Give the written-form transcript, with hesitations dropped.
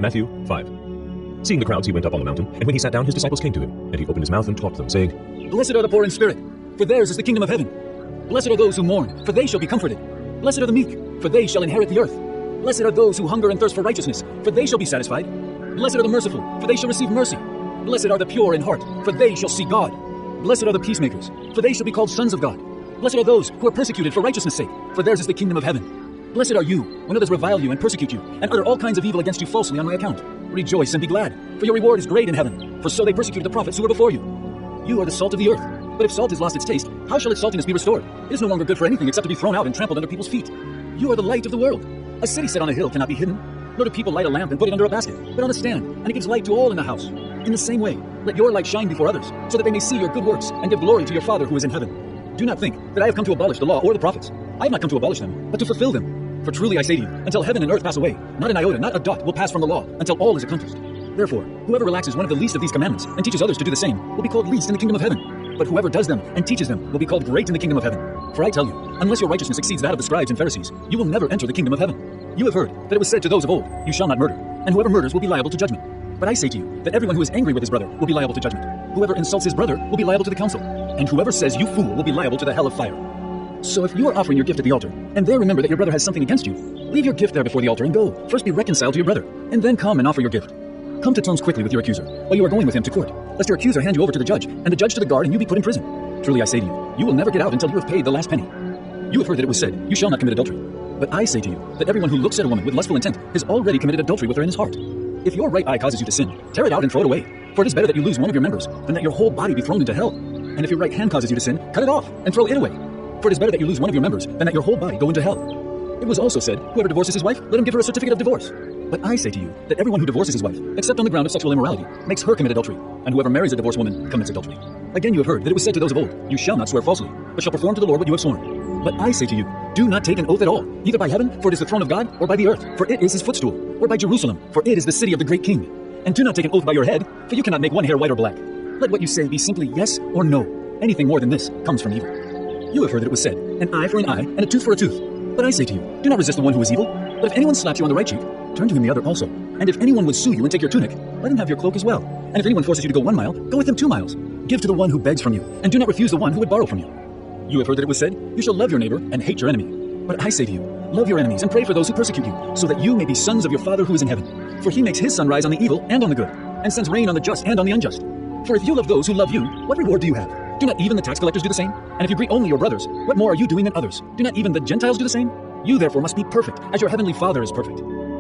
Matthew 5. Seeing the crowds, he went up on the mountain, and when he sat down, his disciples came to him, and he opened his mouth and taught them, saying, Blessed are the poor in spirit, for theirs is the kingdom of heaven. Blessed are those who mourn, for they shall be comforted. Blessed are the meek, for they shall inherit the earth. Blessed are those who hunger and thirst for righteousness, for they shall be satisfied. Blessed are the merciful, for they shall receive mercy. Blessed are the pure in heart, for they shall see God. Blessed are the peacemakers, for they shall be called sons of God. Blessed are those who are persecuted for righteousness' sake, for theirs is the kingdom of heaven. Blessed are you, when others revile you and persecute you, and utter all kinds of evil against you falsely on my account. Rejoice and be glad, for your reward is great in heaven, for so they persecuted the prophets who were before you. You are the salt of the earth, but if salt has lost its taste, how shall its saltiness be restored? It is no longer good for anything except to be thrown out and trampled under people's feet. You are the light of the world. A city set on a hill cannot be hidden, nor do people light a lamp and put it under a basket, but on a stand, and it gives light to all in the house. In the same way, let your light shine before others, so that they may see your good works and give glory to your Father who is in heaven. Do not think that I have come to abolish the law or the prophets. I have not come to abolish them, but to fulfill them. For truly I say to you, until heaven and earth pass away, not an iota, not a dot will pass from the law, until all is accomplished. Therefore, whoever relaxes one of the least of these commandments and teaches others to do the same will be called least in the kingdom of heaven. But whoever does them and teaches them will be called great in the kingdom of heaven. For I tell you, unless your righteousness exceeds that of the scribes and Pharisees, you will never enter the kingdom of heaven. You have heard that it was said to those of old, You shall not murder, and whoever murders will be liable to judgment. But I say to you that everyone who is angry with his brother will be liable to judgment. Whoever insults his brother will be liable to the council, and whoever says you fool will be liable to the hell of fire. So if you are offering your gift at the altar, and there remember that your brother has something against you, leave your gift there before the altar and go. First be reconciled to your brother, and then come and offer your gift. Come to terms quickly with your accuser, while you are going with him to court, lest your accuser hand you over to the judge, and the judge to the guard, and you be put in prison. Truly I say to you, you will never get out until you have paid the last penny. You have heard that it was said, You shall not commit adultery. But I say to you that everyone who looks at a woman with lustful intent has already committed adultery with her in his heart. If your right eye causes you to sin, tear it out and throw it away. For it is better that you lose one of your members than that your whole body be thrown into hell. And if your right hand causes you to sin, cut it off and throw it away. For it is better that you lose one of your members than that your whole body go into hell. It was also said, Whoever divorces his wife, let him give her a certificate of divorce. But I say to you that everyone who divorces his wife, except on the ground of sexual immorality, makes her commit adultery, and whoever marries a divorced woman commits adultery. Again you have heard that it was said to those of old, You shall not swear falsely, but shall perform to the Lord what you have sworn. But I say to you, do not take an oath at all, either by heaven, for it is the throne of God, or by the earth, for it is his footstool, or by Jerusalem, for it is the city of the great king. And do not take an oath by your head, for you cannot make one hair white or black. Let what you say be simply yes or no. Anything more than this comes from evil. You have heard that it was said, An eye for an eye, and a tooth for a tooth. But I say to you, do not resist the one who is evil. But if anyone slaps you on the right cheek, turn to him the other also. And if anyone would sue you and take your tunic, let him have your cloak as well. And if anyone forces you to go 1 mile, go with him 2 miles. Give to the one who begs from you, and do not refuse the one who would borrow from you. You have heard that it was said, You shall love your neighbor and hate your enemy. But I say to you, love your enemies and pray for those who persecute you, so that you may be sons of your Father who is in heaven. For he makes his sun rise on the evil and on the good, and sends rain on the just and on the unjust. For if you love those who love you, what reward do you have? Do not even the tax collectors do the same? And if you greet only your brothers, what more are you doing than others? Do not even the Gentiles do the same? You therefore must be perfect, as your heavenly Father is perfect.